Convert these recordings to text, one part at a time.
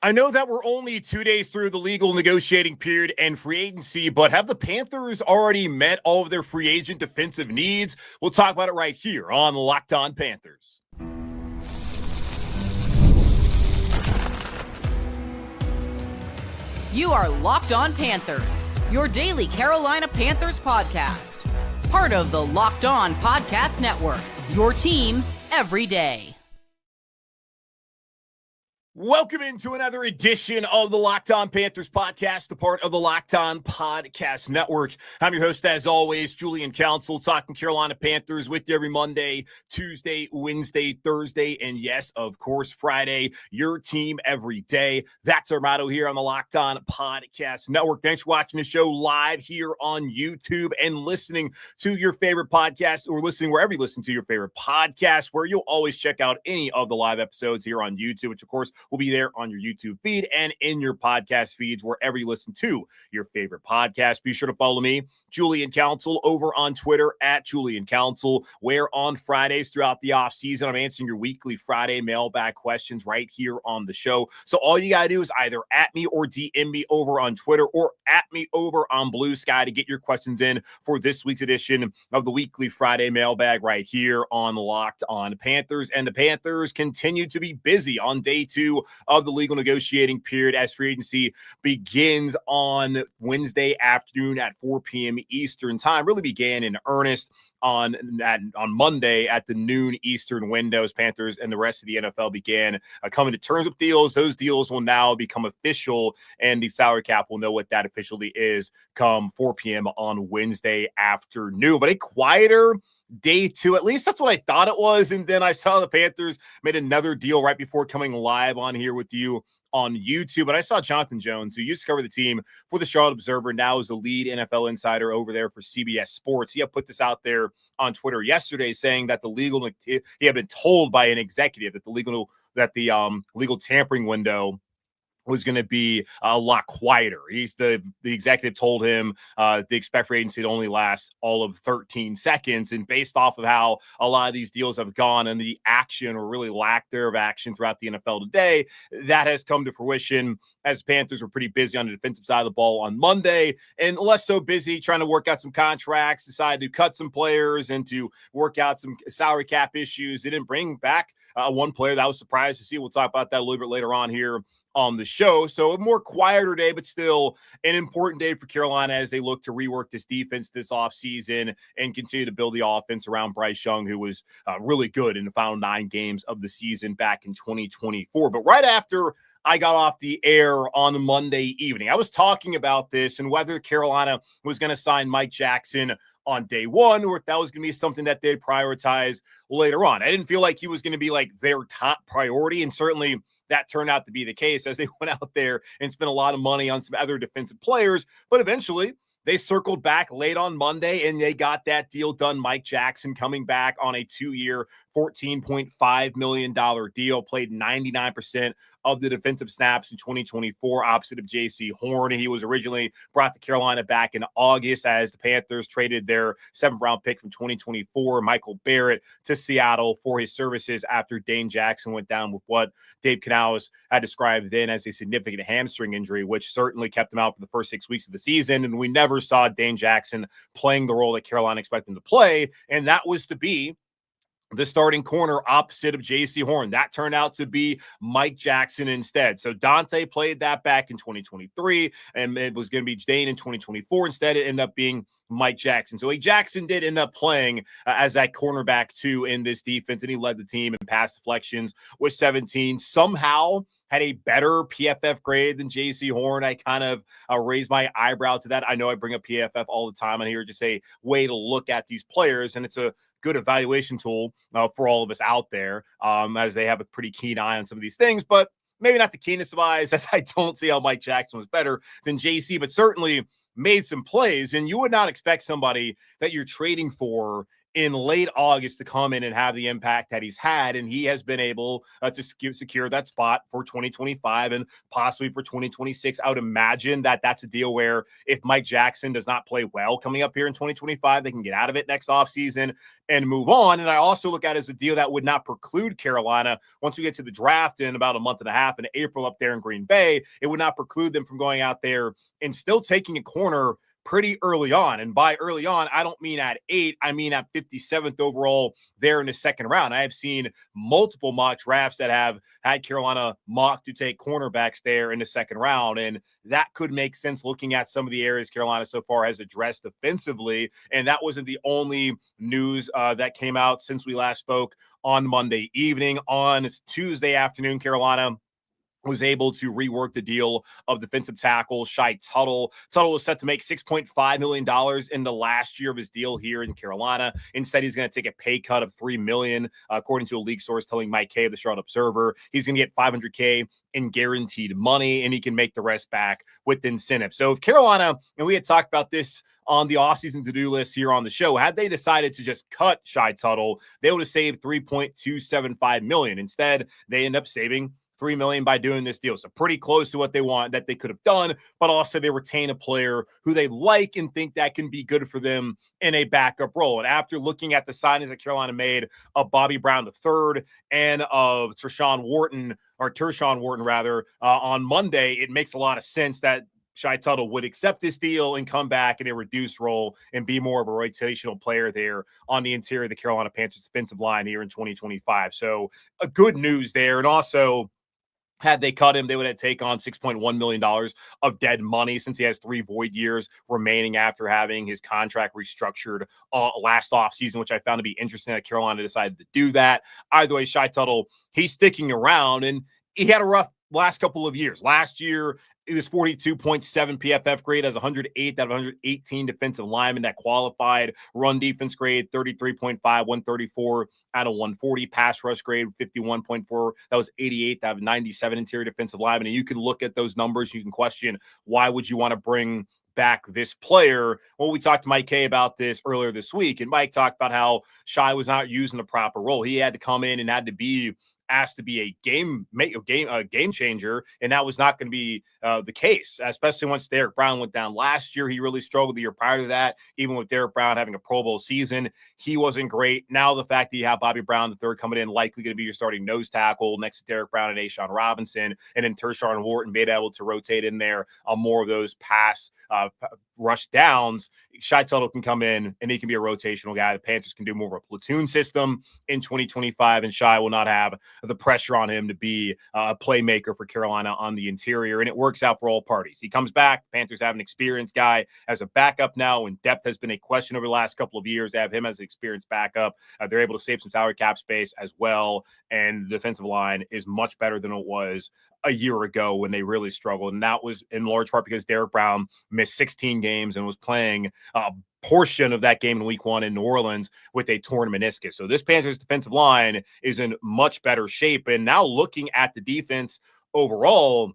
I know that we're only 2 days through the legal negotiating period and free agency, but have the Panthers already met all of their free agent defensive needs? We'll talk about it right here on Locked On Panthers. You are Locked On Panthers, your daily Carolina Panthers podcast. Part of the Locked On Podcast Network, your team every day. Welcome into another edition of the Locked On Panthers podcast, a part of the Locked On Podcast Network. I'm your host, as always, Julian Council, talking Carolina Panthers with you every Monday, Tuesday, Wednesday, Thursday, and yes, of course, Friday, your team every day. That's our motto here on the Locked On Podcast Network. Thanks for watching the show live here on YouTube and listening to your favorite podcast, or listening wherever you listen to your favorite podcast, where you'll always check out any of the live episodes here on YouTube, which, of course, will be there on your YouTube feed and in your podcast feeds, wherever you listen to your favorite podcast. Be sure to follow me, Julian Council, over on Twitter at Julian Council, where on Fridays throughout the offseason, I'm answering your weekly Friday mailbag questions right here on the show. So all you got to do is either at me or DM me over on Twitter or at me over on Blue Sky to get your questions in for this week's edition of the weekly Friday mailbag right here on Locked On Panthers. And the Panthers continue to be busy on day 2 of the legal negotiating period as free agency begins on Wednesday afternoon at 4 p.m. Eastern time. Really began in earnest on Monday at the noon Eastern windows. Panthers and the rest of the NFL began coming to terms with deals. Those deals will now become official, and the salary cap will know what that officially is come 4 p.m. on Wednesday afternoon. But a quieter day 2, at least that's what I thought it was. And then I saw the Panthers made another deal right before coming live on here with you on YouTube. But I saw Jonathon Jones, who used to cover the team for the Charlotte Observer, now is the lead NFL insider over there for CBS Sports. He had put this out there on Twitter yesterday, saying that he had been told by an executive that the legal tampering window was going to be a lot quieter. The executive told him they expect free agency to only last all of 13 seconds. And based off of how a lot of these deals have gone and the action, or really lack thereof action, throughout the NFL today, that has come to fruition as Panthers were pretty busy on the defensive side of the ball on Monday, and less so busy trying to work out some contracts, decided to cut some players and to work out some salary cap issues. They didn't bring back one player that I was surprised to see. We'll talk about that a little bit later on here on the show. So a more quieter day, but still an important day for Carolina as they look to rework this defense this offseason and continue to build the offense around Bryce Young, who was really good in the final 9 games of the season back in 2024. But right after I got off the air on Monday evening, I was talking about this and whether Carolina was going to sign Mike Jackson on day 1, or if that was going to be something that they'd prioritize later on. I didn't feel like he was going to be like their top priority, and certainly that turned out to be the case as they went out there and spent a lot of money on some other defensive players. But eventually they circled back late on Monday and they got that deal done. Mike Jackson coming back on a 2-year, $14.5 million deal, played 99% of the defensive snaps in 2024, opposite of Jaycee Horn. He was originally brought to Carolina back in August as the Panthers traded their 7th-round pick from 2024, Michael Barrett, to Seattle for his services after Dane Jackson went down with what Dave Canales had described then as a significant hamstring injury, which certainly kept him out for the first 6 weeks of the season. And we never saw Dane Jackson playing the role that Carolina expected him to play, and that was to be the starting corner opposite of Jaycee Horn. That turned out to be Mike Jackson instead. So Dante played that back in 2023, and it was going to be Dane in 2024. Instead, it ended up being Mike Jackson. So Jackson did end up playing as that cornerback too in this defense, and he led the team in pass deflections with 17. Somehow had a better PFF grade than Jaycee Horn. I kind of raised my eyebrow to that. I know I bring up PFF all the time on here, just a way to look at these players, and it's a good evaluation tool for all of us out there, as they have a pretty keen eye on some of these things, but maybe not the keenest of eyes, as I don't see how Mike Jackson was better than JC, but certainly made some plays. And you would not expect somebody that you're trading for in late August to come in and have the impact that he's had. And he has been able to secure that spot for 2025 and possibly for 2026. I would imagine that that's a deal where if Mike Jackson does not play well coming up here in 2025, they can get out of it next offseason and move on. And I also look at it as a deal that would not preclude Carolina, once we get to the draft in about a month and a half in April up there in Green Bay, it would not preclude them from going out there and still taking a corner pretty early on. And by early on, I don't mean at 8, I mean at 57th overall there in the second round. I have seen multiple mock drafts that have had Carolina mocked to take cornerbacks there in the second round. And that could make sense looking at some of the areas Carolina so far has addressed defensively. And that wasn't the only news that came out since we last spoke on Monday evening. On Tuesday afternoon, Carolina was able to rework the deal of defensive tackle Shy Tuttle. Tuttle was set to make $6.5 million in the last year of his deal here in Carolina. Instead, he's going to take a pay cut of $3 million, according to a league source telling Mike Kay of the Charlotte Observer. He's going to get $500K in guaranteed money, and he can make the rest back with incentives. So if Carolina, and we had talked about this on the offseason to-do list here on the show, had they decided to just cut Shy Tuttle, they would have saved $3.275 million. Instead, they end up saving $3 million by doing this deal. So pretty close to what they want that they could have done, but also they retain a player who they like and think that can be good for them in a backup role. And after looking at the signings that Carolina made of Bobby Brown III and of Tershawn Wharton on Monday, it makes a lot of sense that Shy Tuttle would accept this deal and come back in a reduced role and be more of a rotational player there on the interior of the Carolina Panthers defensive line here in 2025. So a good news there. And also, had they cut him, they would have taken on $6.1 million of dead money since he has 3 void years remaining after having his contract restructured last offseason, which I found to be interesting that Carolina decided to do that. Either way, Shy Tuttle, he's sticking around, and he had a rough last couple of years. Last year, it was 42.7 PFF grade as 108th out of 118 defensive linemen that qualified. Run defense grade, 33.5, 134 out of 140. Pass rush grade, 51.4. That was 88th out of 97 interior defensive linemen. And you can look at those numbers. You can question, why would you want to bring back this player? Well, we talked to Mike Kay about this earlier this week, and Mike talked about how Shy was not using the proper role. He had to come in and had to be asked to be a game changer, and that was not going to be the case, especially once Derek Brown went down last year. He really struggled the year prior to that. Even with Derek Brown having a Pro Bowl season, he wasn't great. Now the fact that you have Bobby Brown III coming in, likely going to be your starting nose tackle next to Derek Brown and Ashawn Robinson, and then Tershawn Wharton being able to rotate in there on more of those pass rush downs, Shy Tuttle can come in and he can be a rotational guy. The Panthers can do more of a platoon system in 2025, and Shy will not have the pressure on him to be a playmaker for Carolina on the interior, and it works out for all parties. He comes back. Panthers have an experienced guy as a backup now, and depth has been a question over the last couple of years. They have him as an experienced backup. They're able to save some salary cap space as well, and the defensive line is much better than it was a year ago when they really struggled, and that was in large part because Derek Brown missed 16 games and was playing a portion of that game in week 1 in New Orleans with a torn meniscus. So this Panthers defensive line is in much better shape. And now looking at the defense overall,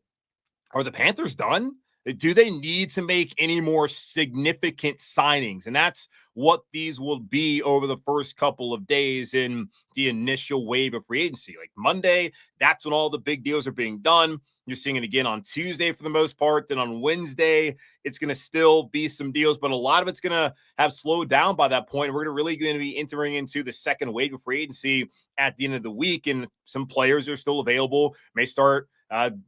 are the Panthers done? Do they need to make any more significant signings? And that's what these will be over the first couple of days in the initial wave of free agency. Like Monday, that's when all the big deals are being done. You're seeing it again on Tuesday for the most part. Then on Wednesday, it's going to still be some deals, but a lot of it's going to have slowed down by that point. We're going to be entering into the second wave of free agency at the end of the week, and some players are still available, may start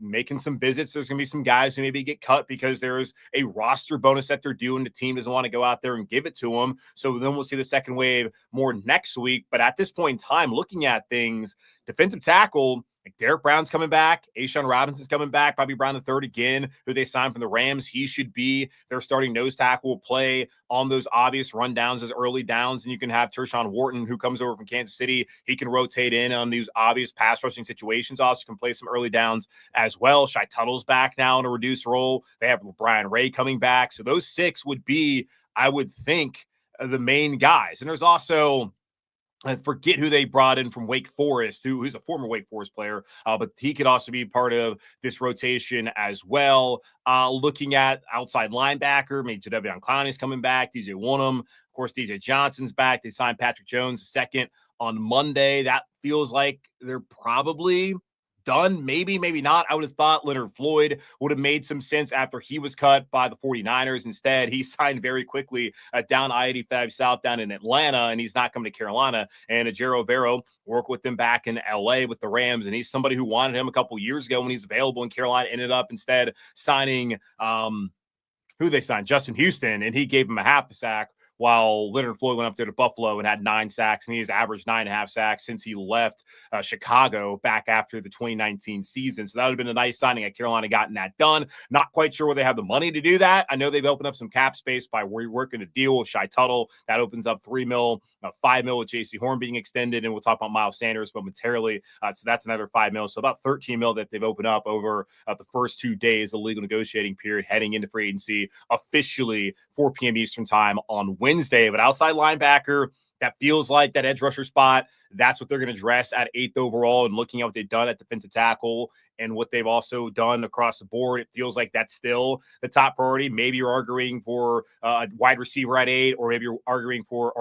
making some visits. There's going to be some guys who maybe get cut because there's a roster bonus that they're due and the team doesn't want to go out there and give it to them. So then we'll see the second wave more next week. But at this point in time, looking at things, defensive tackle, like Derek Brown's coming back, Ashawn Robinson's coming back, Bobby Brown III again, who they signed from the Rams. He should be their starting nose tackle, will play on those obvious rundowns as early downs. And you can have Tershawn Wharton, who comes over from Kansas City. He can rotate in on these obvious pass rushing situations. Also can play some early downs as well. Shy Tuttle's back now in a reduced role. They have Brian Ray coming back. So those 6 would be, I would think, the main guys. And there's also I forget who they brought in from Wake Forest, who's a former Wake Forest player, but he could also be part of this rotation as well. Looking at outside linebacker, maybe Jadeveon Clowney's coming back, DJ Wonnum, of course, DJ Johnson's back. They signed Patrick Jones second on Monday. That feels like they're probably done. Maybe not. I would have thought Leonard Floyd would have made some sense after he was cut by the 49ers. Instead, he signed very quickly down I-85 South down in Atlanta, and he's not coming to Carolina. And Ejiro Evero worked with them back in LA with the Rams, and he's somebody who wanted him a couple years ago when he's available in Carolina, ended up instead signing who they signed, Justin Houston, and he gave him a half a sack, while Leonard Floyd went up there to Buffalo and had 9 sacks, and he's averaged 9.5 sacks since he left Chicago back after the 2019 season. So that would have been a nice signing at Carolina, gotten that done. Not quite sure where they have the money to do that. I know they've opened up some cap space by reworking a deal with Shy Tuttle. That opens up $3 million, $5 million with Jaycee Horn being extended, and we'll talk about Miles Sanders momentarily. So that's another $5 million. So about $13 million that they've opened up over the first 2 days of the legal negotiating period heading into free agency, officially 4 p.m. Eastern time on Wednesday. But outside linebacker, that feels like that edge rusher spot. That's what they're going to dress at 8th overall. And looking at what they've done at defensive tackle and what they've also done across the board, it feels like that's still the top priority. Maybe you're arguing for a wide receiver at 8, or maybe you're arguing for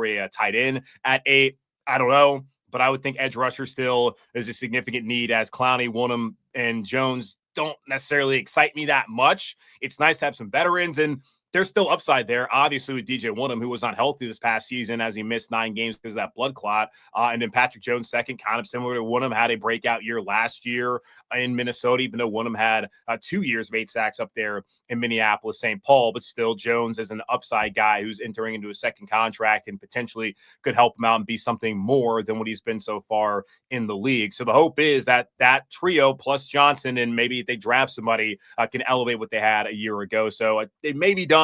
a tight end at 8. I don't know, but I would think edge rusher still is a significant need, as Clowney, Wonnum, and Jones don't necessarily excite me that much. It's nice to have some veterans, and there's still upside there, obviously, with DJ Wonnum, who was not healthy this past season as he missed 9 games because of that blood clot. And then Patrick Jones second, kind of similar to Wonnum, had a breakout year last year in Minnesota, even though Wonnum had 2 years of 8 sacks up there in Minneapolis, St. Paul. But still, Jones is an upside guy who's entering into a second contract and potentially could help him out and be something more than what he's been so far in the league. So the hope is that that trio plus Johnson, and maybe if they draft somebody, can elevate what they had a year ago. So it may be done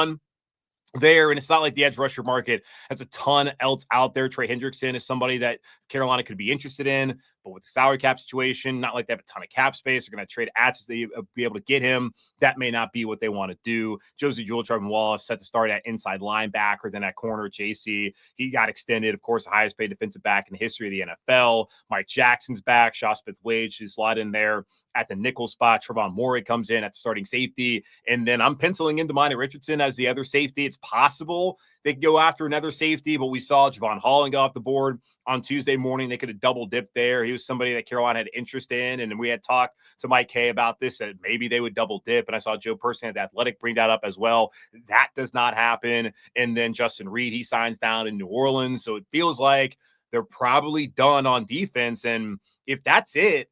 there, and it's not like the edge rusher market has a ton else out there. Trey Hendrickson is somebody that Carolina could be interested in, but with the salary cap situation, not like they have a ton of cap space. They're going to trade assets to be able to get him. That may not be what they want to do. Josie Jewell, Trevin Wallace set to start at inside linebacker, then at corner. JC, he got extended, of course, the highest paid defensive back in the history of the NFL. Mike Jackson's back. Shaw Smith-Wade should slide in there at the nickel spot. Trevon Morey comes in at the starting safety, and then I'm penciling in Demani Richardson as the other safety. It's possible they could go after another safety, but we saw Javon Holland go off the board on Tuesday morning. They could have double dipped there. He was somebody that Carolina had interest in, and we had talked to Mike Kay about this, that maybe they would double dip, and I saw Joe Person at The Athletic bring that up as well. That does not happen. And then Justin Reed, he signs down in New Orleans, so it feels like they're probably done on defense, and if that's it,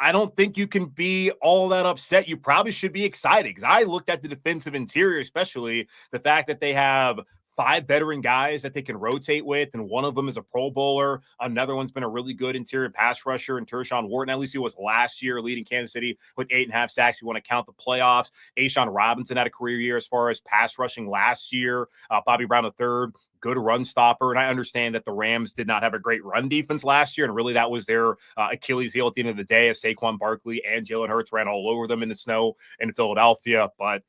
I don't think you can be all that upset. You probably should be excited, because I looked at the defensive interior, especially the fact that they have 5 veteran guys that they can rotate with, and one of them is a Pro Bowler. Another one's been a really good interior pass rusher, and Tershawn Wharton, at least he was last year, leading Kansas City with 8.5 sacks. You want to count the playoffs. A'Shawn Robinson had a career year as far as pass rushing last year. Bobby Brown III, good run stopper. And I understand that the Rams did not have a great run defense last year, and really that was their Achilles heel at the end of the day, as Saquon Barkley and Jalen Hurts ran all over them in the snow in Philadelphia. But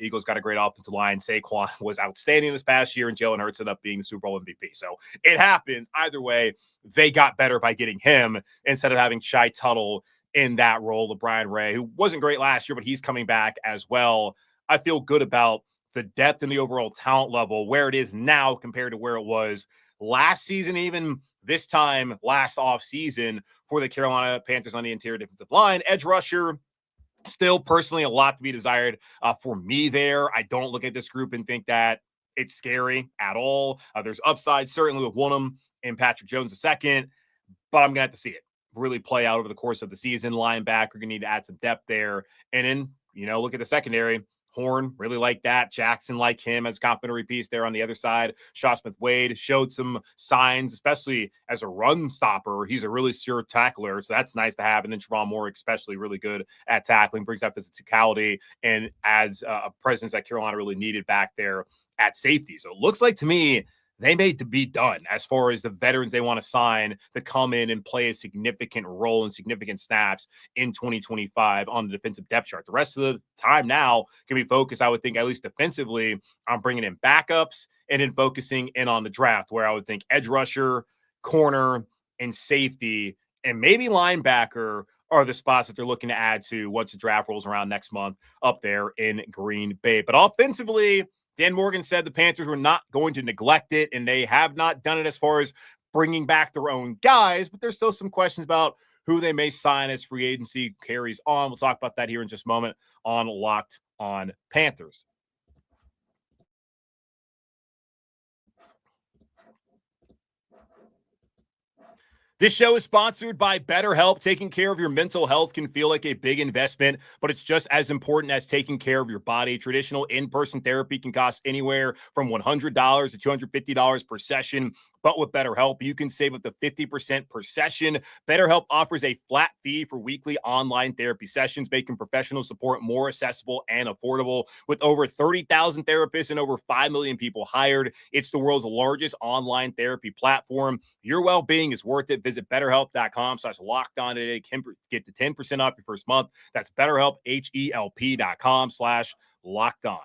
Eagles got a great offensive line. Saquon was outstanding this past year, and Jalen Hurts ended up being the Super Bowl MVP. So it happens. Either way, they got better by getting him instead of having Shy Tuttle in that role of Brian Ray, who wasn't great last year, but he's coming back as well. I feel good about the depth and the overall talent level where it is now compared to where it was last season, even this time last offseason for the Carolina Panthers on the interior defensive line. Edge rusher, still personally a lot to be desired for me there. I don't look at this group and think that it's scary at all. There's upside, certainly with Wonnum and Patrick Jones II, but I'm going to have to see it really play out over the course of the season. Linebacker, going to need to add some depth there. And then, look at the secondary. Horn, really like that. Jackson, like him, as a complimentary piece there on the other side. Shaw Smith-Wade showed some signs, especially as a run stopper. He's a really sure tackler, so that's nice to have. And then Trevon Moore, especially really good at tackling, brings that physicality and adds a presence that Carolina really needed back there at safety. So it looks like to me they may be done as far as the veterans they want to sign to come in and play a significant role and significant snaps in 2025 on the defensive depth chart. The rest of the time now can be focused, I would think, at least defensively, on bringing in backups and then focusing in on the draft, where I would think edge rusher, corner, and safety, and maybe linebacker are the spots that they're looking to add to once the draft rolls around next month up there in Green Bay. But offensively, Dan Morgan said the Panthers were not going to neglect it, and they have not done it as far as bringing back their own guys, but there's still some questions about who they may sign as free agency carries on. We'll talk about that here in just a moment on Locked on Panthers. This show is sponsored by BetterHelp. Taking care of your mental health can feel like a big investment, but it's just as important as taking care of your body. Traditional in-person therapy can cost anywhere from $100 to $250 per session. But with BetterHelp, you can save up to 50% per session. BetterHelp offers a flat fee for weekly online therapy sessions, making professional support more accessible and affordable. With over 30,000 therapists and over 5 million people hired, it's the world's largest online therapy platform. Your well-being is worth it. Visit BetterHelp.com/LockedOn today. Get the 10% off your first month. That's BetterHelp, HELP.com/LockedOn.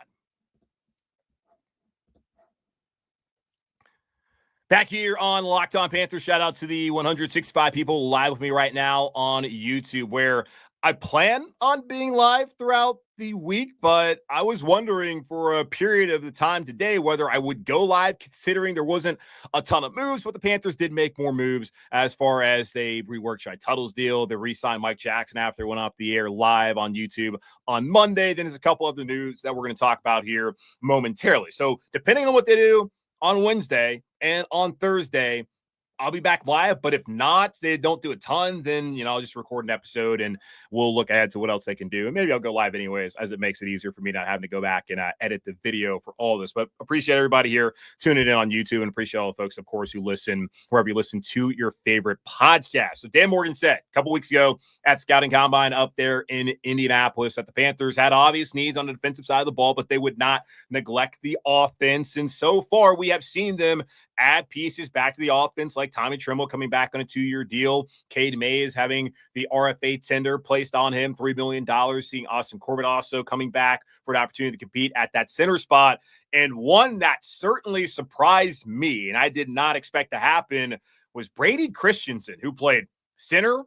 Back here on Locked On Panthers, shout out to the 165 people live with me right now on YouTube, where I plan on being live throughout the week, but I was wondering for a period of the time today whether I would go live, considering there wasn't a ton of moves, but the Panthers did make more moves as far as they reworked Shy Tuttle's deal. They re-signed Mike Jackson after it went off the air live on YouTube on Monday. Then there's a couple of the news that we're going to talk about here momentarily. So depending on what they do on Wednesday and on Thursday, I'll be back live. But if not, they don't do a ton, then, I'll just record an episode and we'll look ahead to what else they can do. And maybe I'll go live anyways, as it makes it easier for me not having to go back and edit the video for all this. But appreciate everybody here tuning in on YouTube, and appreciate all the folks, of course, who listen wherever you listen to your favorite podcast. So Dan Morgan said a couple weeks ago at Scouting Combine up there in Indianapolis that the Panthers had obvious needs on the defensive side of the ball, but they would not neglect the offense. And so far, we have seen them add pieces back to the offense, like Tommy Tremble coming back on a 2-year deal. Cade Mays having the RFA tender placed on him, $3 million. Seeing Austin Corbett also coming back for an opportunity to compete at that center spot. And one that certainly surprised me, and I did not expect to happen, was Brady Christensen, who played center,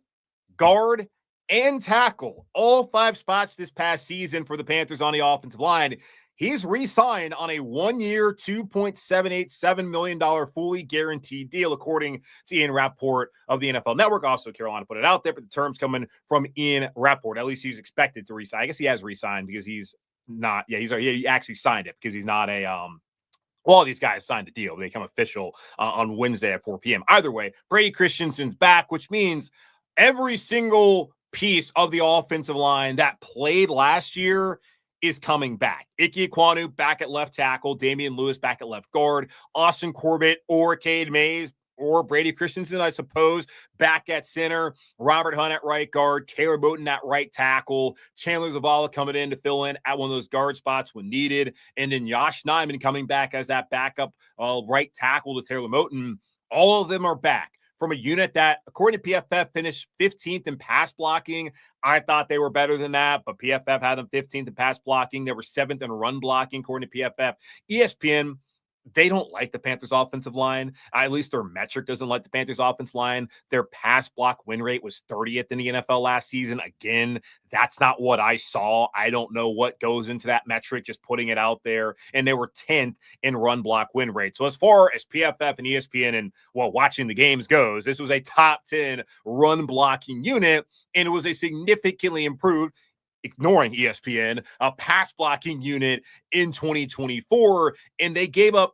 guard, and tackle, all 5 spots this past season for the Panthers on the offensive line. He's re-signed on a 1-year, $2.787 million fully guaranteed deal, according to Ian Rappaport of the NFL Network. Also, Carolina put it out there, but the terms coming from Ian Rappaport. At least he's expected to re-sign. I guess he has re-signed because he's not. Yeah, he actually signed it because he's not a all these guys signed a deal. They become official on Wednesday at 4 p.m. Either way, Brady Christensen's back, which means every single piece of the offensive line that played last year is coming back. Ike Ekwonu back at left tackle, Damian Lewis back at left guard, Austin Corbett or Cade Mays or Brady Christensen, I suppose, back at center, Robert Hunt at right guard, Taylor Moton at right tackle, Chandler Zavala coming in to fill in at one of those guard spots when needed, and then Josh Nyman coming back as that backup right tackle to Taylor Moton. All of them are back from a unit that, according to PFF, finished 15th in pass blocking. I thought they were better than that, but PFF had them 15th in pass blocking. They were 7th in run blocking, according to PFF. ESPN, they don't like the Panthers offensive line. At least their metric doesn't like the Panthers offensive line. Their pass block win rate was 30th in the NFL last season. Again, that's not what I saw. I don't know what goes into that metric, just putting it out there. And they were 10th in run block win rate. So as far as PFF and ESPN and, watching the games goes, this was a top 10 run blocking unit, and it was a significantly improved, ignoring ESPN, a pass blocking unit in 2024. And they gave up,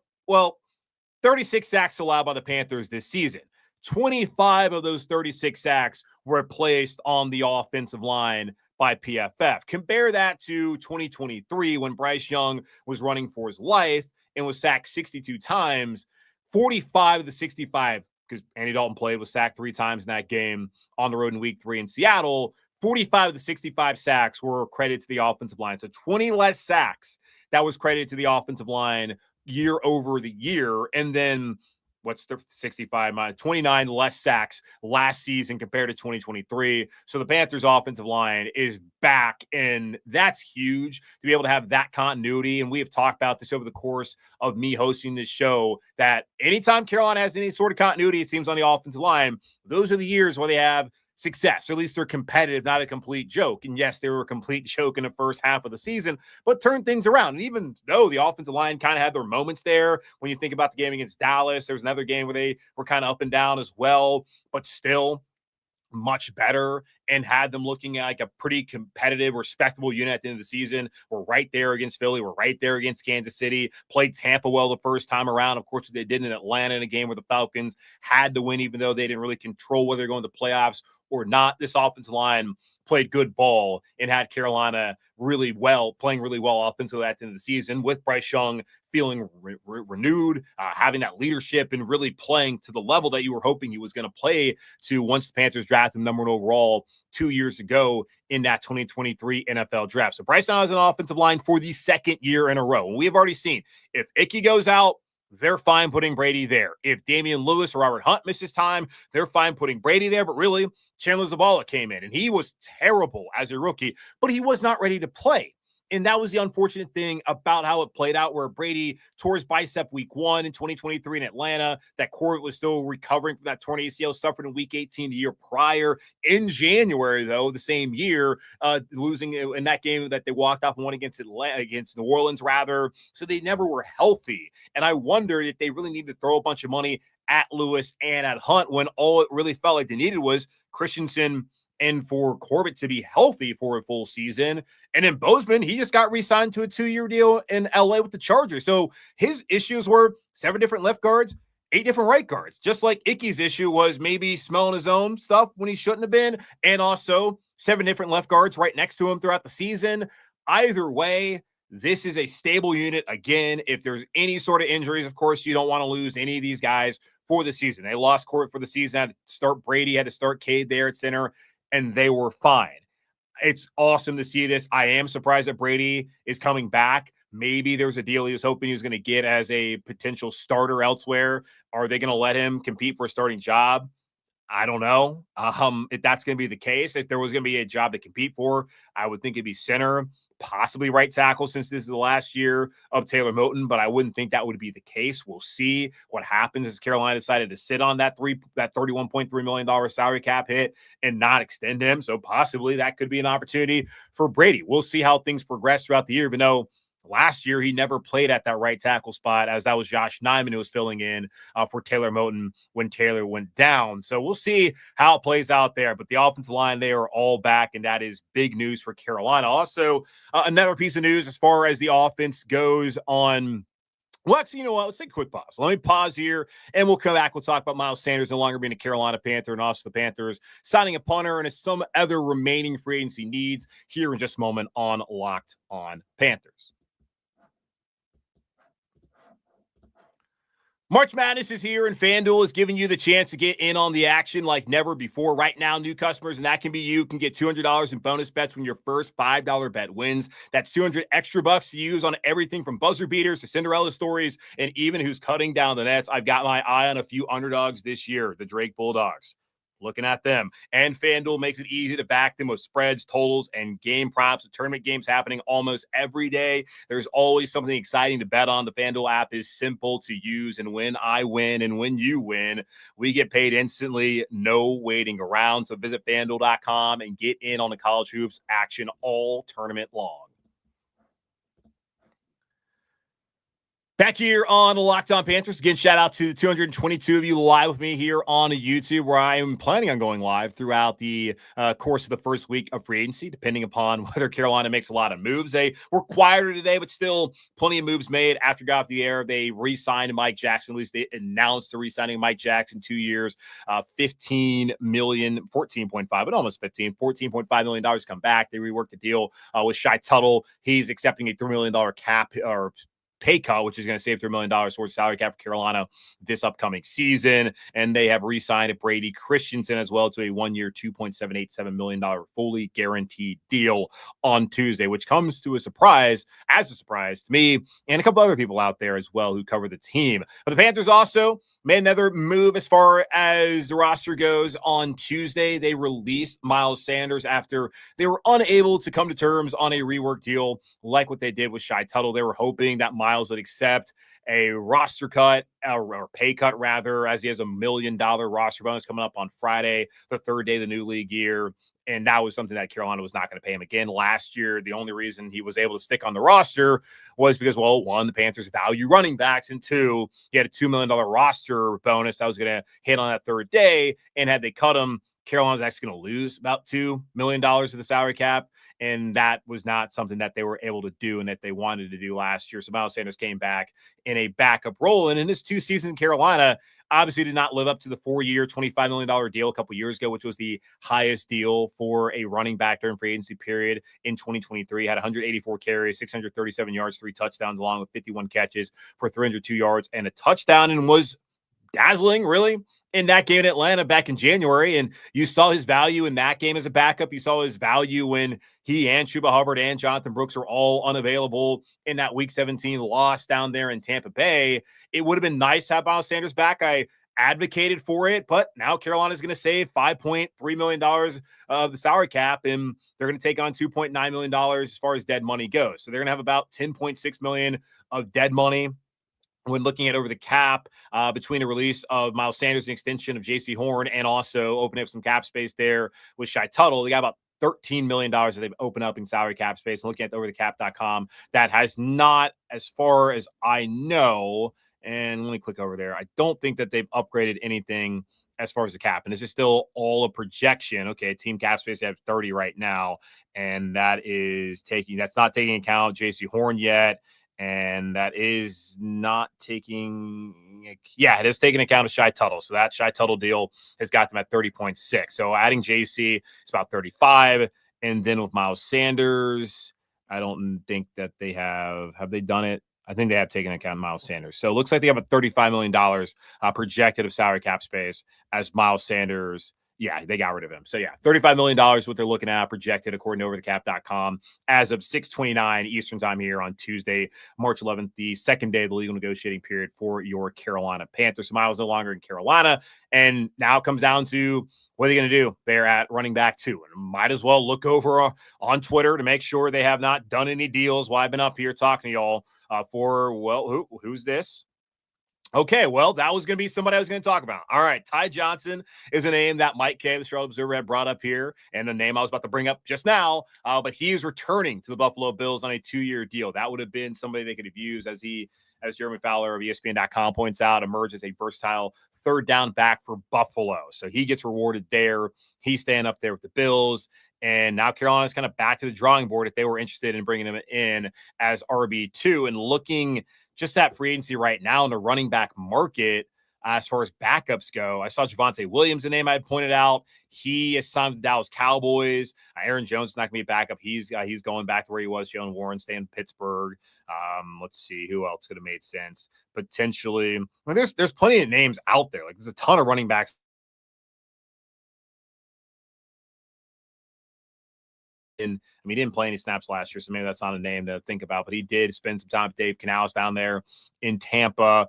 36 sacks allowed by the Panthers this season. 25 of those 36 sacks were placed on the offensive line by PFF. Compare that to 2023 when Bryce Young was running for his life and was sacked 62 times. 45 of the 65, because Andy Dalton played, was sacked 3 times in that game on the road in week 3 in Seattle. 45 of the 65 sacks were credited to the offensive line. So 20 less sacks that was credited to the offensive line year over the year. And then, what's the 65 minus 29 less sacks last season compared to 2023. So the Panthers offensive line is back, and that's huge to be able to have that continuity. And we have talked about this over the course of me hosting this show, that anytime Carolina has any sort of continuity, it seems, on the offensive line, those are the years where they have success, or at least they're competitive, not a complete joke. And yes, they were a complete joke in the first half of the season, but turned things around. And even though the offensive line kind of had their moments there, when you think about the game against Dallas, there's another game where they were kind of up and down as well, but still much better, and had them looking like a pretty competitive, respectable unit at the end of the season. We're right there against Philly. We're right there against Kansas City. Played Tampa well the first time around. Of course, they did in Atlanta in a game where the Falcons had to win, even though they didn't really control whether they're going to the playoffs or not. This offensive line played good ball and had Carolina playing really well offensively at the end of the season, with Bryce Young feeling renewed, having that leadership, and really playing to the level that you were hoping he was going to play to once the Panthers drafted him number 1 overall 2 years ago in that 2023 NFL draft. So Bryce Young has an offensive line for the second year in a row. And we have already seen, if Ickey goes out, they're fine putting Brady there. If Damian Lewis or Robert Hunt misses time, they're fine putting Brady there. But really, Chandler Zavala came in, and he was terrible as a rookie, but he was not ready to play. And that was the unfortunate thing about how it played out, where Brady tore his bicep week 1 in 2023 in Atlanta. That Corbett was still recovering from that torn ACL suffered in week 18 the year prior. In January, though, the same year, losing in that game that they walked off and won against New Orleans, rather. So they never were healthy. And I wondered if they really need to throw a bunch of money at Lewis and at Hunt, when all it really felt like they needed was Christensen and for Corbett to be healthy for a full season. And then Bozeman, he just got re-signed to a 2-year deal in LA with the Chargers. So his issues were 7 different left guards, 8 different right guards, just like Ickey's issue was maybe smelling his own stuff when he shouldn't have been, and also 7 different left guards right next to him throughout the season. Either way, this is a stable unit. Again, if there's any sort of injuries, of course, you don't want to lose any of these guys for the season. They lost Corbett for the season, had to start Brady, had to start Cade there at center, and they were fine. It's awesome to see this. I am surprised that Brady is coming back. Maybe there's a deal he was hoping he was going to get as a potential starter elsewhere. Are they going to let him compete for a starting job? I don't know if that's going to be the case. If there was going to be a job to compete for, I would think it'd be center, possibly right tackle, since this is the last year of Taylor Moton, but I wouldn't think that would be the case. We'll see what happens as Carolina decided to sit on that $31.3 million salary cap hit and not extend him. So possibly that could be an opportunity for Brady. We'll see how things progress throughout the year, even though last year he never played at that right tackle spot, as that was Josh Nyman who was filling in for Taylor Moton when Taylor went down. So we'll see how it plays out there. But the offensive line, they are all back, and that is big news for Carolina. Also, another piece of news as far as the offense goes on. Well, actually, you know what? Let's take a quick pause. Let me pause here, and we'll come back. We'll talk about Miles Sanders no longer being a Carolina Panther, and also the Panthers signing a punter and some other remaining free agency needs here in just a moment on Locked On Panthers. March Madness is here, and FanDuel is giving you the chance to get in on the action like never before. Right now, new customers, and that can be you, can get $200 in bonus bets when your first $5 bet wins. That's $200 extra bucks to use on everything from buzzer beaters to Cinderella stories, and even who's cutting down the nets. I've got my eye on a few underdogs this year, the Drake Bulldogs. Looking at them. And FanDuel makes it easy to back them with spreads, totals, and game props. The tournament games happening almost every day. There's always something exciting to bet on. The FanDuel app is simple to use, and when I win and when you win, we get paid instantly, no waiting around. So visit FanDuel.com and get in on the college hoops action all tournament long. Back here on the Locked On Panthers. Again, shout out to the 222 of you live with me here on YouTube, where I am planning on going live throughout the course of the first week of free agency, depending upon whether Carolina makes a lot of moves. They were quieter today, but still plenty of moves made after got off the air. They re-signed Mike Jackson. At least they announced the re-signing of Mike Jackson, 2 years, $15 million, 14.5, but almost 15, $14.5 million to come back. They reworked the deal with Shy Tuttle. He's accepting a $3 million cap or pay cut, which is going to save $3 million towards salary cap for Carolina this upcoming season. And they have re-signed Brady Christensen as well to a 1-year, $2.787 million fully guaranteed deal on Tuesday, which comes to a surprise to me and a couple other people out there as well who cover the team. But the Panthers also made another move as far as the roster goes. On Tuesday, they released Miles Sanders after they were unable to come to terms on a rework deal like what they did with Shy Tuttle. They were hoping that Miles would accept a roster cut or pay cut, rather, as he has $1 million roster bonus coming up on Friday, the third day of the new league year. And that was something that Carolina was not going to pay him again last year. The only reason he was able to stick on the roster was because, well, one, the Panthers value running backs, and two, he had a $2 million roster bonus that was going to hit on that third day. And had they cut him, Carolina was actually going to lose about $2 million of the salary cap. And that was not something that they were able to do and that they wanted to do last year. So Miles Sanders came back in a backup role. And in this 2 season, Carolina obviously did not live up to the 4-year, $25 million deal a couple years ago, which was the highest deal for a running back during free agency period in 2023. Had 184 carries, 637 yards, 3 touchdowns, along with 51 catches for 302 yards and a touchdown, and was dazzling, really, in that game in Atlanta back in January. And you saw his value in that game as a backup. You saw his value when he and Chuba Hubbard and Jonathon Brooks were all unavailable in that Week 17 loss down there in Tampa Bay. It would have been nice to have Miles Sanders back. I advocated for it, but now Carolina is going to save $5.3 million of the salary cap, and they're going to take on $2.9 million as far as dead money goes. So they're going to have about $10.6 million of dead money when looking at over the cap between the release of Miles Sanders and extension of Jaycee Horn, and also opening up some cap space there with Shy Tuttle. They got about $13 million that they've opened up in salary cap space. And looking at overthecap.com, that has not, as far as I know, and let me click over there, I don't think that they've upgraded anything as far as the cap. And this is still all a projection. Okay, team cap space, they have 30 right now. And that's not taking account Jaycee Horn yet. And that is not taking, it is taking account of Shy Tuttle. So that Shy Tuttle deal has got them at 30.6. So adding JC, it's about 35. And then with Miles Sanders, I don't think that they have they done it? I think they have taken account of Miles Sanders. So it looks like they have a $35 million projected of salary cap space as Miles Sanders. Yeah, they got rid of him. So, yeah, $35 million what they're looking at projected according to overthecap.com as of 6:29 Eastern time here on Tuesday, March 11th, the second day of the legal negotiating period for your Carolina Panthers. So Miles no longer in Carolina, and now it comes down to what are they going to do? They're at running back 2, and might as well look over on Twitter to make sure they have not done any deals while I've been up here talking to y'all who's this? Okay, well, that was going to be somebody I was going to talk about. All right, Ty Johnson is a name that Mike K, the Charlotte Observer, had brought up here, and a name I was about to bring up just now, but he is returning to the Buffalo Bills on a 2-year deal. That would have been somebody they could have used, as Jeremy Fowler of ESPN.com points out, emerged as a versatile third down back for Buffalo. So he gets rewarded there. He's staying up there with the Bills. And now Carolina's kind of back to the drawing board if they were interested in bringing him in as RB2. And looking just at free agency right now in the running back market, as far as backups go, I saw Javonte Williams, a name I had pointed out. He is signed to the Dallas Cowboys. Aaron Jones is not going to be a backup. He's going back to where he was. Jalen Warren staying in Pittsburgh. Let's see who else could have made sense potentially. I mean, there's plenty of names out there. Like, there's a ton of running backs. And I mean, he didn't play any snaps last year, so maybe that's not a name to think about. But he did spend some time with Dave Canales down there in Tampa.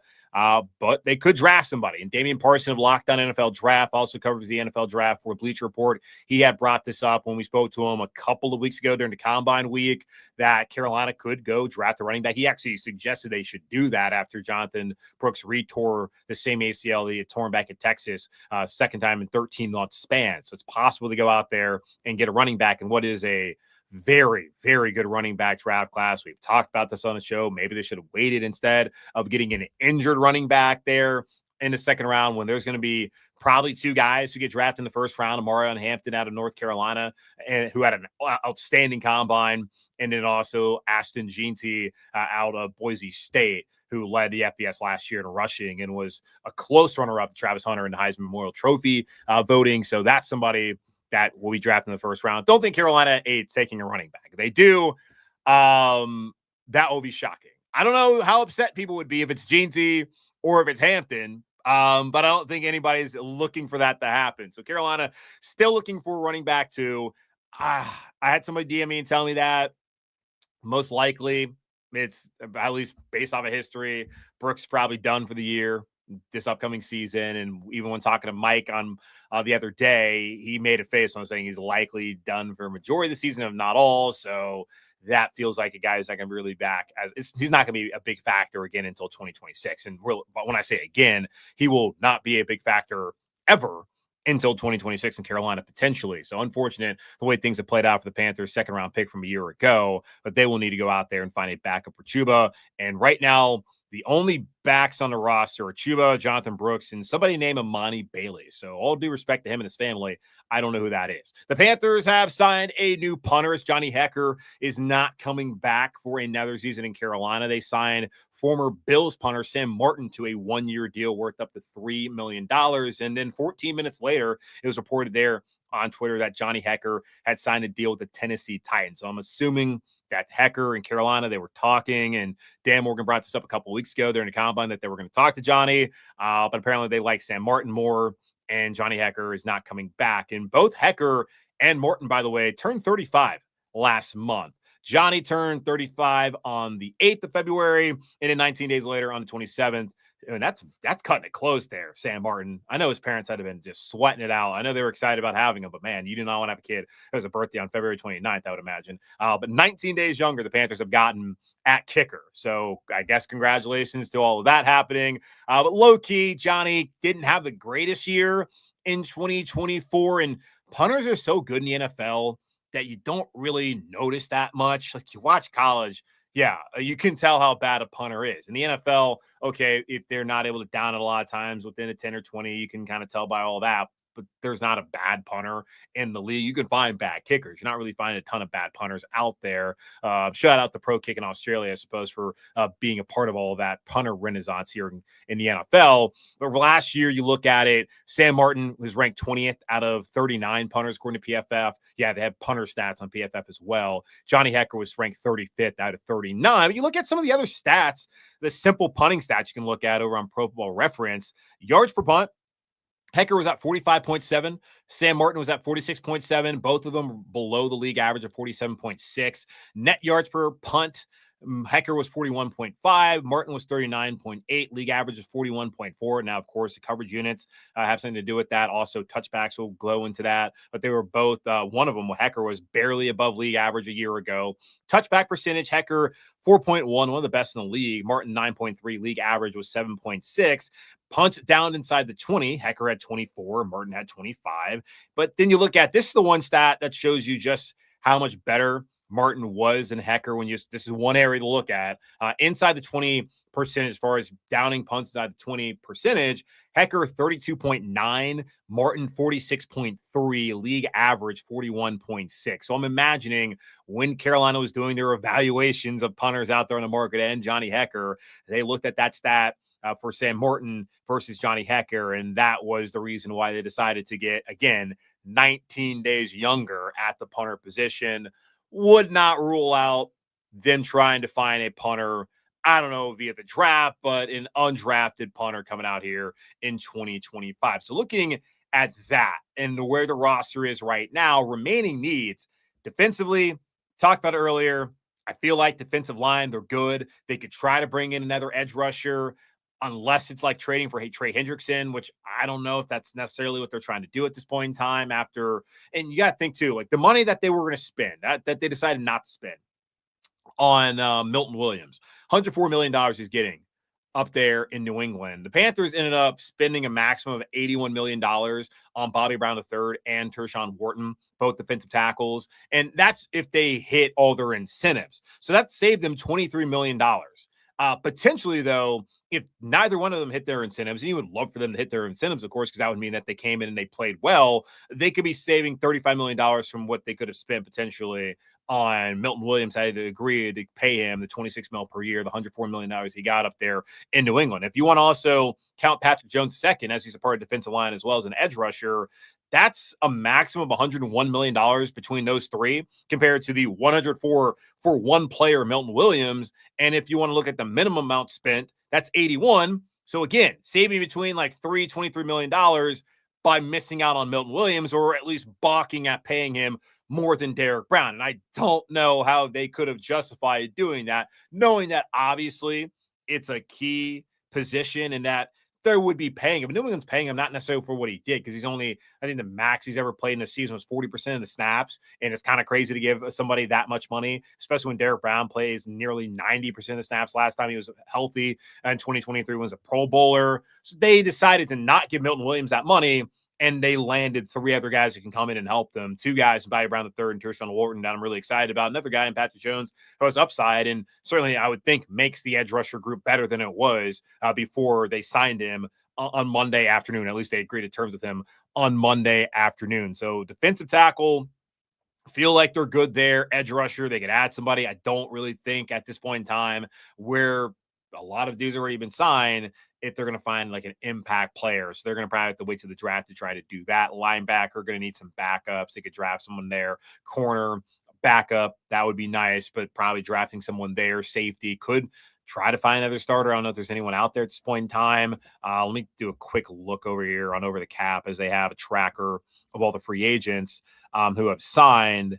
But they could draft somebody. And Damian Parson of Locked On NFL Draft also covers the NFL Draft for Bleacher Report. He had brought this up when we spoke to him a couple of weeks ago during the Combine week that Carolina could go draft a running back. He actually suggested they should do that after Jonathon Brooks retore the same ACL that he had torn back in Texas, second time in 13-month span. So it's possible to go out there and get a running back in what is a very, very good running back draft class. We've talked about this on the show. Maybe they should have waited instead of getting an injured running back there in the second round when there's going to be probably 2 guys who get drafted in the first round, Amarion Hampton out of North Carolina, and who had an outstanding combine, and then also Ashton Jeanty out of Boise State, who led the FBS last year in rushing and was a close runner-up to Travis Hunter in the Heisman Memorial Trophy voting. So that's somebody that will be drafted in the first round. Don't think Carolina is taking a running back. If they do, that will be shocking. I don't know how upset people would be if it's Jeanty or if it's Hampton, but I don't think anybody's looking for that to happen. So Carolina still looking for a running back too. I had somebody DM me and tell me that most likely it's, at least based off of history, Brooks probably done for the year. this upcoming season. And even when talking to Mike on the other day, he made a face when I was saying he's likely done for a majority of the season, if not all. So that feels like a guy who's not going to be really back. He's not going to be a big factor again until 2026. But when I say again, he will not be a big factor ever until 2026 in Carolina, potentially. So unfortunate the way things have played out for the Panthers, second round pick from a year ago, but they will need to go out there and find a backup for Chuba. And right now, the only backs on the roster are Chuba, Jonathon Brooks, and somebody named Amani Bailey. So all due respect to him and his family, I don't know who that is. The Panthers have signed a new punter. Johnny Hekker is not coming back for another season in Carolina. They signed former Bills punter Sam Martin to a one-year deal worth up to $3 million. And then 14 minutes later, it was reported there on Twitter that Johnny Hekker had signed a deal with the Tennessee Titans. So I'm assuming that Hekker in Carolina, they were talking, and Dan Morgan brought this up a couple of weeks ago during the combine that they were going to talk to Johnny, but apparently they like Sam Martin more, and Johnny Hekker is not coming back. And both Hekker and Martin, by the way, turned 35 last month. Johnny turned 35 on the 8th of February, and then 19 days later on the 27th. And that's cutting it close there, Sam Martin. I know his parents had been just sweating it out. I know they were excited about having him, but man, you do not want to have a kid who has a birthday on February 29th, I would imagine. But 19 days younger, the Panthers have gotten at kicker. So I guess congratulations to all of that happening. But low-key, Johnny didn't have the greatest year in 2024, and punters are so good in the NFL that you don't really notice that much. Like, you watch college, yeah, you can tell how bad a punter is. In the NFL, okay, if they're not able to down it a lot of times within a 10 or 20, you can kind of tell by all that. But there's not a bad punter in the league. You can find bad kickers. You're not really finding a ton of bad punters out there. Shout out to Pro Kick in Australia, I suppose, for being a part of all of that punter renaissance here in the NFL. But last year, you look at it, Sam Martin was ranked 20th out of 39 punters according to PFF. Yeah, they have punter stats on PFF as well. Johnny Hekker was ranked 35th out of 39. But you look at some of the other stats, the simple punting stats you can look at over on Pro Football Reference. Yards per punt, Hekker was at 45.7. Sam Martin was at 46.7. Both of them below the league average of 47.6. Net yards per punt, Hekker was 41.5. Martin was 39.8. League average is 41.4. Now, of course, the coverage units have something to do with that. Also, touchbacks will glow into that. But they were both, one of them, Hekker was barely above league average a year ago. Touchback percentage, Hekker 4.1, one of the best in the league. Martin 9.3. League average was 7.6. Punts down inside the 20. Hekker had 24. Martin had 25. But then you look at, this is the one stat that shows you just how much better Martin was than Hekker. This is one area to look at. Inside the 20% as far as downing punts inside the 20 percentage, Hekker 32.9, Martin 46.3, league average 41.6. So I'm imagining when Carolina was doing their evaluations of punters out there on the market and Johnny Hekker, they looked at that stat for Sam Martin versus Johnny Hekker, and that was the reason why they decided to get, again, 19 days younger at the punter position. Would not rule out them trying to find a punter, I don't know, via the draft, but an undrafted punter coming out here in 2025. So looking at that and where the roster is right now, remaining needs defensively, talked about it earlier. I feel like defensive line, they're good. They could try to bring in another edge rusher, unless it's like trading for Trey Hendrickson, which I don't know if that's necessarily what they're trying to do at this point in time after. And you got to think too, like the money that they were going to spend, that they decided not to spend on Milton Williams, $104 million he's getting up there in New England. The Panthers ended up spending a maximum of $81 million on Bobby Brown III and Tershawn Wharton, both defensive tackles. And that's if they hit all their incentives. So that saved them $23 million. Potentially, though, if neither one of them hit their incentives, and you would love for them to hit their incentives, of course, because that would mean that they came in and they played well, they could be saving $35 million from what they could have spent potentially on Milton Williams had to agree to pay him the $26 million per year, the $104 million he got up there in New England. If you want to also count Patrick Jones II, as he's a part of defensive line as well as an edge rusher, that's a maximum of $101 million between those three compared to the 104 for one player, Milton Williams. And if you want to look at the minimum amount spent, that's 81. So again, saving between like $23 million by missing out on Milton Williams, or at least balking at paying him more than Derek Brown. And I don't know how they could have justified doing that, knowing that obviously it's a key position and that there would be paying him. New England's paying him not necessarily for what he did, because he's only, I think the max he's ever played in a season was 40% of the snaps. And it's kind of crazy to give somebody that much money, especially when Derek Brown plays nearly 90% of the snaps. Last time he was healthy in 2023 was a Pro Bowler. So they decided to not give Milton Williams that money, and they landed 3 other guys that can come in and help them. 2 guys, Bobby Brown III and Tershawn Wharton, that I'm really excited about. Another guy in Patrick Jones who has upside, and certainly I would think makes the edge rusher group better than it was before they signed him on Monday afternoon. At least they agreed to terms with him on Monday afternoon. So defensive tackle, feel like they're good there. Edge rusher, they could add somebody. I don't really think at this point in time, where a lot of dudes already been signed, if they're going to find like an impact player. So they're going to probably have to wait to the draft to try to do that. Linebacker, going to need some backups. They could draft someone there. Corner, backup, that would be nice, but probably drafting someone there. Safety, could try to find another starter. I don't know if there's anyone out there at this point in time. Let me do a quick look over here on Over the Cap, as they have a tracker of all the free agents who have signed.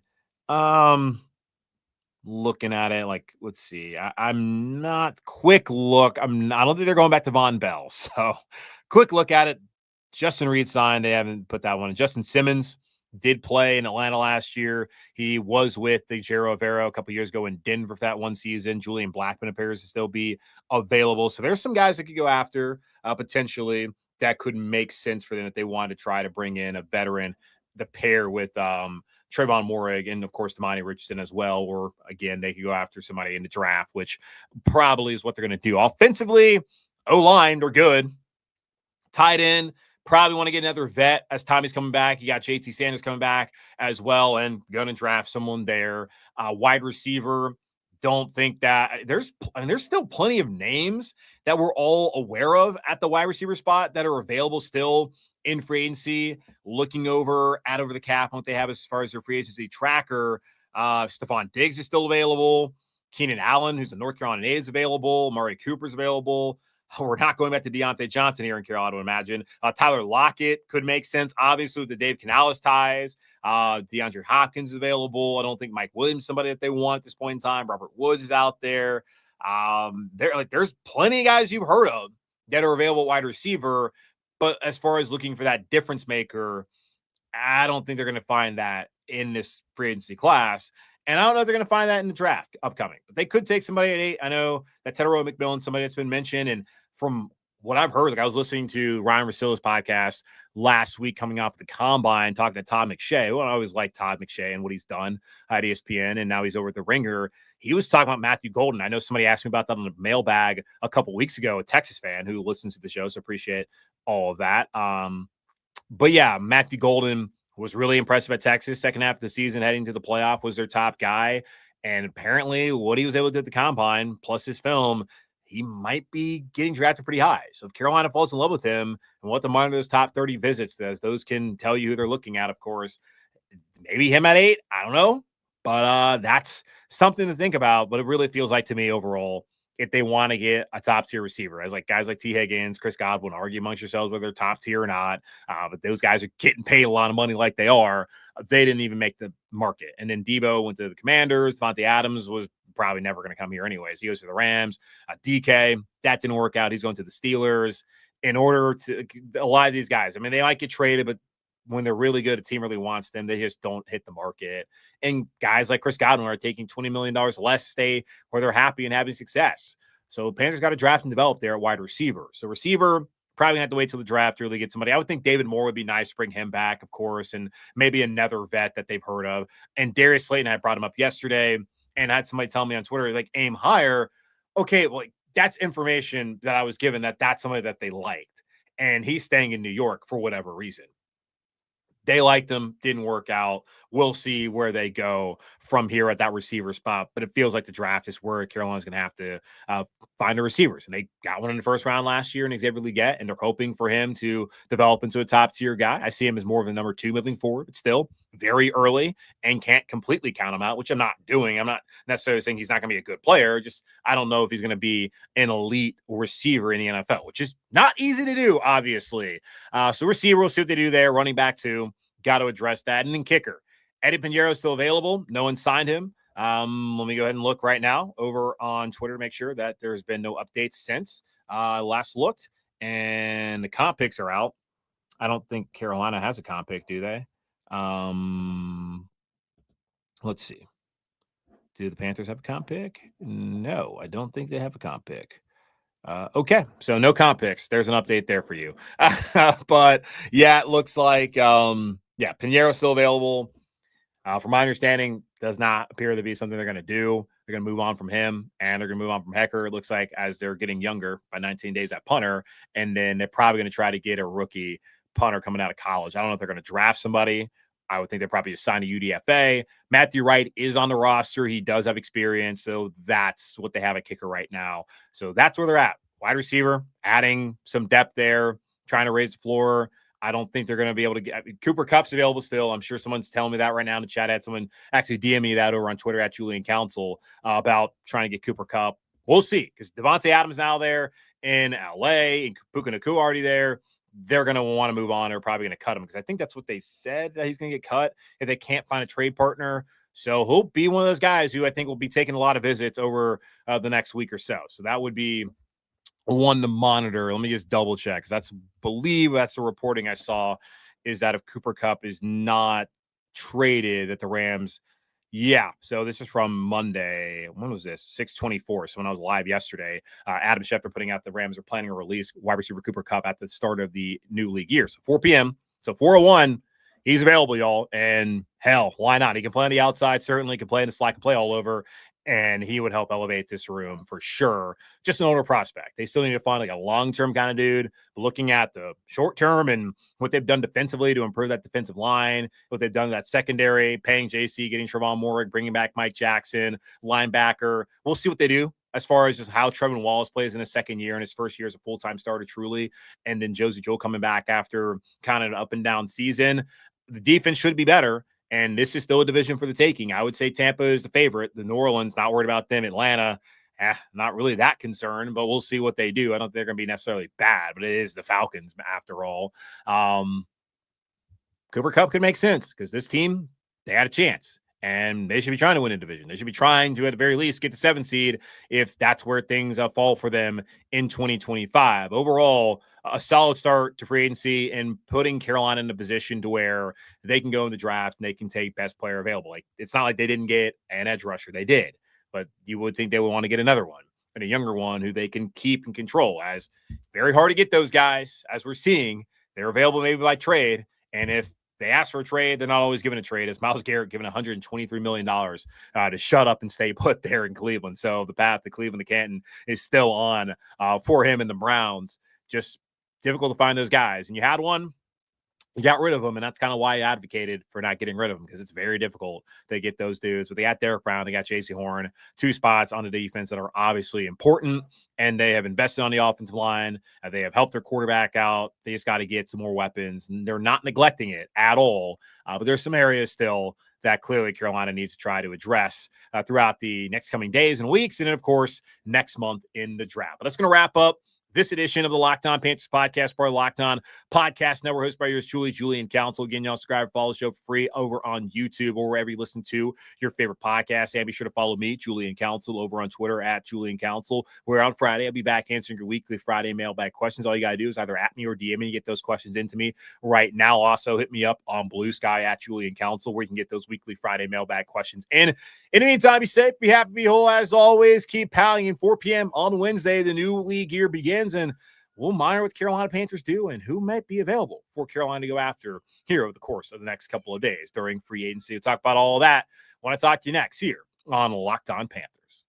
Looking at it, like, let's see. I'm not quick look. I don't think they're going back to Von Bell. So quick look at it. Justin Reed signed. They haven't put that one in. Justin Simmons did play in Atlanta last year. He was with the Jero Avero a couple years ago in Denver for that one season. Julian Blackman appears to still be available. So there's some guys that could go after potentially that could make sense for them if they wanted to try to bring in a veteran, the pair with Trayvon Morig and, of course, Damani Richardson as well. Or, again, they could go after somebody in the draft, which probably is what they're going to do. Offensively, O-line, they're good. Tight end, probably want to get another vet as Tommy's coming back. You got JT Sanders coming back as well, and going to draft someone there. Wide receiver, don't think that there's still plenty of names that we're all aware of at the wide receiver spot that are available still in free agency. Looking over the cap on what they have as far as their free agency tracker, Stephon Diggs is still available. Keenan Allen, who's a North Carolina native, is available. Murray Cooper's available. We're not going back to Deontay Johnson here in Carolina, I would imagine. Tyler Lockett could make sense, obviously, with the Dave Canales ties. DeAndre Hopkins is available. I don't think Mike Williams is somebody that they want at this point in time. Robert Woods is out there. There's plenty of guys you've heard of that are available wide receiver. But as far as looking for that difference maker, I don't think they're going to find that in this free agency class. And I don't know if they're going to find that in the draft upcoming. But they could take somebody at 8. I know that Tedero McMillan, somebody that's been mentioned. And from what I've heard, like I was listening to Ryan Russillo's podcast last week coming off the combine, talking to Todd McShay. Well, I always like Todd McShay and what he's done at ESPN, and now he's over at the Ringer. He was talking about Matthew Golden. I know somebody asked me about that on the mailbag a couple weeks ago, a Texas fan who listens to the show, so appreciate all of that. But yeah, Matthew Golden was really impressive at Texas. Second half of the season, heading to the playoff, was their top guy. And apparently what he was able to do at the combine, plus his film, he might be getting drafted pretty high. So if Carolina falls in love with him and what the monitor those top 30 visits, as those can tell you who they're looking at, of course, maybe him at 8, I don't know. But that's something to think about. But it really feels like to me overall, if they want to get a top tier receiver, as like guys like T. Higgins, Chris Godwin, argue amongst yourselves whether they're top tier or not. But those guys are getting paid a lot of money like they are. They didn't even make the market. And then Debo went to the Commanders. Devontae Adams was probably never going to come here anyways. He goes to the Rams. DK, that didn't work out. He's going to the Steelers. In order to a lot of these guys, I mean, they might get traded, but when they're really good, a team really wants them, they just don't hit the market. And guys like Chris Godwin are taking $20 million less to stay where they're happy and having success. So Panthers got to draft and develop there at wide receiver. So receiver, probably gonna have to wait till the draft to really get somebody. I would think David Moore would be nice to bring him back, of course, and maybe another vet that they've heard of. And Darius Slayton, I brought him up yesterday and I had somebody tell me on Twitter, like, aim higher. Okay, well, that's information that I was given that's somebody that they liked. And he's staying in New York for whatever reason. They liked him, didn't work out. We'll see where they go from here at that receiver spot. But it feels like the draft is where Carolina's going to have to find a receivers. And they got one in the first round last year in Xavier Legette, and they're hoping for him to develop into a top-tier guy. I see him as more of a number 2 moving forward, but still very early and can't completely count him out, which I'm not doing. I'm not necessarily saying he's not going to be a good player. Just I don't know if he's going to be an elite receiver in the NFL, which is not easy to do, obviously. So receiver, we'll see what they do there. Running back too. Got to address that. And then kicker. Eddie Pinheiro is still available. No one signed him. Let me go ahead and look right now over on Twitter to make sure that there's been no updates since last looked. and the comp picks are out. I don't think Carolina has a comp pick, do they? Let's see. Do the Panthers have a comp pick? No, I don't think they have a comp pick. Okay, so no comp picks. There's an update there for you. But yeah, it looks like Pinheiro's still available. From my understanding, does not appear to be something they're going to do. They're going to move on from him, and they're going to move on from Hecker. It looks like as they're getting younger by 19 days at punter, and then they're probably going to try to get a rookie punter coming out of college. I don't know if they're going to draft somebody. I would think they're probably just sign a UDFA. Matthew Wright is on the roster. He does have experience, so that's what they have at kicker right now. So that's where they're at. Wide receiver, adding some depth there, trying to raise the floor. I don't think they're going to be able to get Cooper Kupp's available still. I'm sure someone's telling me that right now in the chat. I had someone actually DM me that over on Twitter at Julian Council about trying to get Cooper Kupp. We'll see, because Devontae Adams now there in LA and Puka Nacua already there. They're going to want to move on. They're probably going to cut him because I think that's what they said, that he's going to get cut if they can't find a trade partner. So he'll be one of those guys who I think will be taking a lot of visits over the next week or so. So that would be one to monitor. Let me just double check, because believe that's the reporting I saw, is that if Cooper Kupp is not traded, that the Rams. Yeah. So this is from Monday. When was this? 6/24. So when I was live yesterday, Adam Schefter putting out the Rams are planning to release wide receiver Cooper Kupp at the start of the new league year. So 4 p.m. So 4:01. He's available, y'all. And hell, why not? He can play on the outside. Certainly can play in the slot, can play all over. And he would help elevate this room for sure. Just an older prospect. They still need to find like a long-term kind of dude. But looking at the short term and what they've done defensively to improve that defensive line, what they've done to that secondary, paying Jaycee, getting Trevon Moehrig, bringing back Mike Jackson, linebacker. We'll see what they do as far as just how Trevin Wallace plays in his second year and his first year as a full-time starter truly. And then Josie Jewell coming back after kind of an up and down season. The defense should be better. And this is still a division for the taking. I would say Tampa is the favorite. The New Orleans, not worried about them. Atlanta, not really that concerned, but we'll see what they do. I don't think they're going to be necessarily bad, but it is the Falcons after all. Cooper Kupp could make sense because this team, they had a chance. And they should be trying to win a division. They should be trying to, at the very least, get the 7th seed if that's where things fall for them in 2025. Overall, a solid start to free agency and putting Carolina in a position to where they can go in the draft and they can take best player available. Like, it's not like they didn't get an edge rusher. They did. But you would think they would want to get another one and a younger one who they can keep and control. As very hard to get those guys, as we're seeing. They're available maybe by trade. And if they ask for a trade, they're not always given a trade. As Myles Garrett given $123 million to shut up and stay put there in Cleveland. So the path to Cleveland to Canton is still on for him and the Browns. Just difficult to find those guys. And you had one, you got rid of them, and that's kind of why I advocated for not getting rid of them, because it's very difficult to get those dudes. But they got Derek Brown, they got Jaycee Horn, 2 spots on the defense that are obviously important, and they have invested on the offensive line. They have helped their quarterback out. They just got to get some more weapons, and they're not neglecting it at all. But there's some areas still that clearly Carolina needs to try to address throughout the next coming days and weeks, and then, of course, next month in the draft. But that's going to wrap up this edition of the Locked On Panthers podcast, part of the Locked On Podcast Network, hosted by yours truly, Julian Council. Again, y'all subscribe, follow the show for free over on YouTube or wherever you listen to your favorite podcast. And be sure to follow me, Julian Council, over on Twitter at Julian Council. Where on Friday, I'll be back answering your weekly Friday mailbag questions. All you got to do is either at me or DM me to get those questions into me right now. Also, hit me up on Blue Sky at Julian Council, where you can get those weekly Friday mailbag questions in. In the meantime, be safe, be happy, be whole. As always, keep pounding. In 4 p.m. on Wednesday, the new league year begins. And we'll monitor what Carolina Panthers do and who might be available for Carolina to go after here over the course of the next couple of days during free agency. We'll talk about all of that when I talk to you next here on Locked On Panthers.